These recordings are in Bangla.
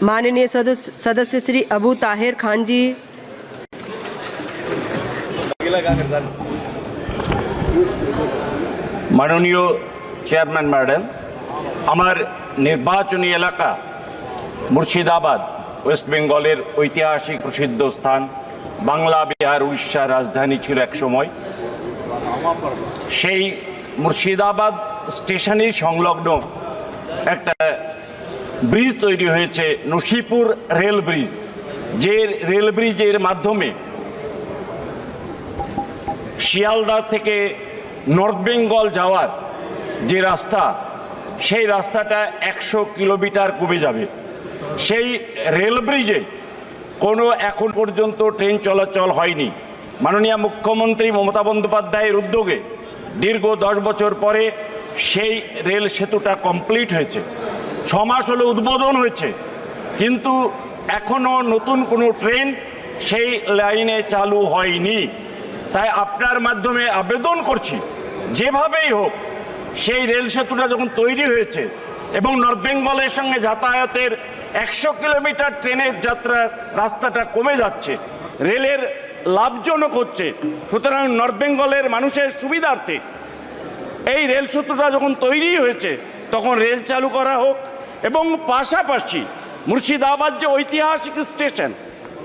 माननीय सदस्य श्री अबू ताहिर खान जी। माननीय चेयरमैन मैडम, आमार निर्वाचनी एलाका मुर्शिदाबाद वेस्ट बेंगलेर ऐतिहासिक प्रसिद्ध स्थान बांगला बिहार उड़ीसा राजधानी छिलो एक समय। सेई मुर्शिदाबाद स्टेशनेर संलग्न एक ब्रिज तैरी हয়েছে नसीपुर रेल ब्रिज, जे रेल ब्रिजेर माध्यमे শিয়ালদা থেকে নর্থ বেঙ্গল যাওয়ার যে রাস্তা, সেই রাস্তাটা 100 কিলোমিটার কমে যাবে। সেই রেল ব্রিজে কোনো এখন পর্যন্ত ট্রেন চলাচল হয়নি। মাননীয় মুখ্যমন্ত্রী মমতা বন্দ্যোপাধ্যায়ের উদ্যোগে দীর্ঘ 10 বছর পরে সেই রেল সেতুটা কমপ্লিট হয়েছে। 6 মাস হলো উদ্বোধন হয়েছে, কিন্তু এখনও নতুন কোনো ট্রেন সেই লাইনে চালু হয়নি। তাই আপনার মাধ্যমে আবেদন করছি, যেভাবেই হোক সেই রেল সেতুটা যখন তৈরি হয়েছে এবং নর্থ বেঙ্গলের সঙ্গে যাতায়াতের 100 কিলোমিটার ট্রেনের যাত্রার রাস্তাটা কমে যাচ্ছে, রেলের লাভজনক হচ্ছে। সুতরাং নর্থ বেঙ্গলের মানুষের সুবিধার্থে এই রেল সেতুটা যখন তৈরি হয়েছে তখন রেল চালু করা হোক এবং পাশাপাশি মুর্শিদাবাদ যে ঐতিহাসিক স্টেশন,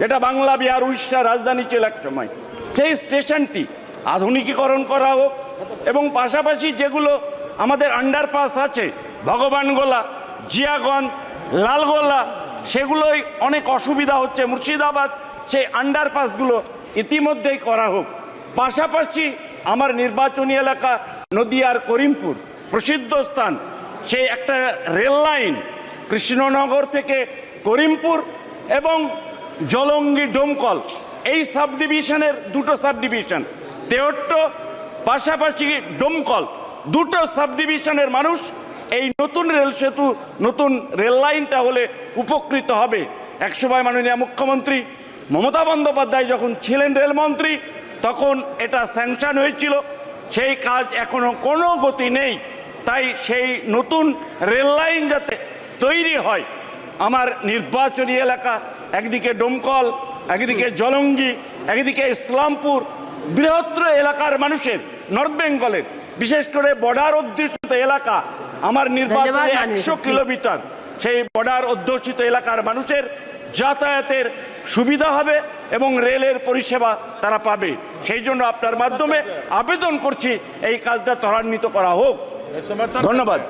যেটা বাংলা বিহার উড়িষ্যা রাজধানী ছিল এক সময়, সেই স্টেশনটি আধুনিকীকরণ করা হোক এবং পাশাপাশি যেগুলো আমাদের আন্ডারপাস আছে ভগবানগোলা, জিয়াগঞ্জ, লালগোলা, সেগুলোই অনেক অসুবিধা হচ্ছে মুর্শিদাবাদ, সেই আন্ডারপাসগুলো ইতিমধ্যেই করা হোক। পাশাপাশি আমার নির্বাচনী এলাকা নদিয়ার করিমপুর প্রসিদ্ধ স্থান, সেই একটা রেল লাইন কৃষ্ণনগর থেকে করিমপুর এবং জলঙ্গি ডোমকল, এই সাব ডিভিশনের দুটো সাব ডিভিশন তেহট্ট পাশাপাশি ডোমকল, দুটো সাব ডিভিশনের মানুষ এই নতুন রেল সেতু নতুন রেল লাইনটা হলে উপকৃত হবে। একসময় মাননীয় মুখ্যমন্ত্রী মমতা বন্দ্যোপাধ্যায় যখন ছিলেন রেলমন্ত্রী তখন এটা স্যাংশন হয়েছিল, সেই কাজ এখনো কোনো গতি নেই। তাই সেই নতুন রেল লাইন যাতে তৈরি হয়, আমার নির্বাচনী এলাকা একদিকে ডোমকল, একদিকে জলঙ্গি, একদিকে ইসলামপুর, বৃহত্তর এলাকার মানুষের নর্থ বেঙ্গলের বিশেষ করে বর্ডার অধ্যুষিত এলাকা, আমার নির্বাচনে 100 কিলোমিটার, সেই বর্ডার অধ্যুষিত এলাকার মানুষের যাতায়াতের সুবিধা হবে এবং রেলের পরিষেবা তারা পাবে। সেই জন্য আপনার মাধ্যমে আবেদন করছি এই কাজটা ত্বরান্বিত করা হোক। ধন্যবাদ।